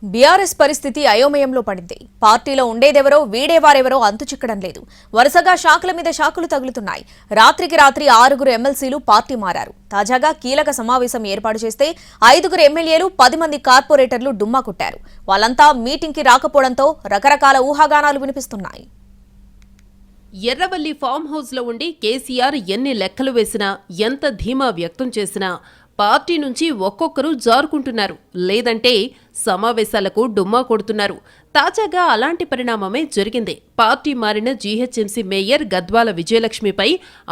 BRS పరిస్థితి అయోమయంలో పడింది. పార్టీలో ఉండేదెవరో వీడేవారెవరో అంతుచిక్కడం లేదు. వరుసగా శాఖల మీద శాఖలు తగులుతున్నాయి. రాత్రికి రాత్రి 6 ఎమ్మెల్సీలు పార్టీ మారారు. తాజాగా కీలక సమావేశం ఏర్పాటు చేస్తే 5 ఎమ్మెల్యేలు 10 మంది కార్పొరేటర్లు డుమ్మా కొట్టారు. వాళ్ళంతా మీటింగ్కి రాకపోవడంతో రకరకాల ఊహాగానాలు వినిపిస్తున్నాయి. ఎర్రవల్లి ఫామ్ హౌస్లో ఉండి కేసీఆర్ ఎన్ని లెక్కలు వేసినా, ఎంత ధీమా వ్యక్తం చేసినా పార్టీ నుంచి ఒక్కొక్కరు జారుకుంటున్నారు, లేదంటే సమావేశాలకు డుమ్మా కొడుతున్నారు. తాజాగా అలాంటి పరిణామమే జరిగింది. పార్టీ మారిన జీహెచ్ఎంసీ మేయర్ గద్వాల విజయలక్ష్మిపై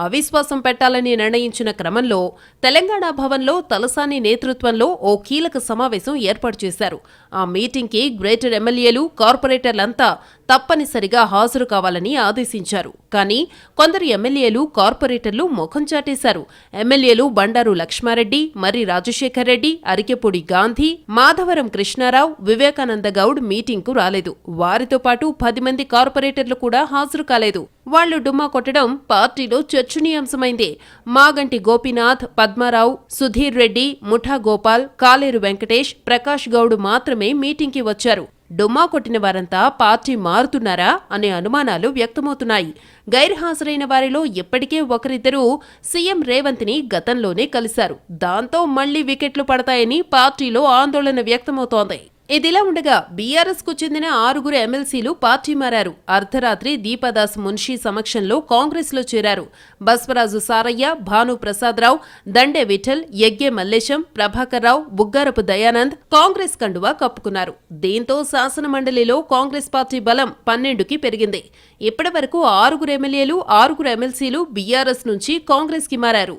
అవిశ్వాసం పెట్టాలని నిర్ణయించిన క్రమంలో తెలంగాణ భవన్లో తలసాని నేతృత్వంలో ఓ కీలక సమావేశం ఏర్పాటు చేశారు. ఆ మీటింగ్కి గ్రేటర్ ఎమ్మెల్యేలు, కార్పొరేటర్లంతా తప్పనిసరిగా హాజరు కావాలని ఆదేశించారు. కానీ కొందరు ఎమ్మెల్యేలు, కార్పొరేటర్లు ముఖం చాటేశారు. ఎమ్మెల్యేలు బండారు లక్ష్మారెడ్డి, మర్రి రాజశేఖర్ రెడ్డి, అరికెపూడి గాంధీ, మాధవరం కృష్ణారావు, వివేకానంద గౌడ్ మీటింగ్కు రాలేదు. వారితో పాటు 10 మంది కార్పొరేటర్లు కూడా హాజరు కాలేదు. వాళ్లు డుమ్మా కొట్టడం పార్టీలో చర్చనీయాంశమైంది. మాగంటి గోపీనాథ్, పద్మారావు, సుధీర్ రెడ్డి, ముఠా గోపాల్, కాలేరు వెంకటేష్, ప్రకాష్ గౌడ్ మాత్రమే మీటింగ్కి వచ్చారు. డుమ్మా కొట్టిన వారంతా పార్టీ మారుతున్నారా అనే అనుమానాలు వ్యక్తమవుతున్నాయి. గైర్హాజరైన వారిలో ఇప్పటికే ఒకరిద్దరూ సీఎం రేవంత్ని గతంలోనే కలిశారు. దాంతో మళ్లీ వికెట్లు పడతాయని పార్టీలో ఆందోళన వ్యక్తమవుతోంది. ఇదిలా ఉండగా బీఆర్ఎస్ కు చెందిన 6 ఎమ్మెల్సీలు పార్టీ మారారు. అర్ధరాత్రి దీపదాస్ మున్షీ సమక్షంలో కాంగ్రెస్ లో చేరారు. బస్వరాజు సారయ్య, భాను ప్రసాదరావు, దండే విఠల్, యగ్గే మల్లేశం, ప్రభాకర్ రావు, బుగ్గారపు దయానంద్ కాంగ్రెస్ కండువా కప్పుకున్నారు. దీంతో శాసనమండలిలో కాంగ్రెస్ పార్టీ బలం 12కి పెరిగింది. ఇప్పటి వరకు 6 ఎమ్మెల్యేలు, 6 ఎమ్మెల్సీలు బీఆర్ఎస్ నుంచి కాంగ్రెస్ కి మారారు.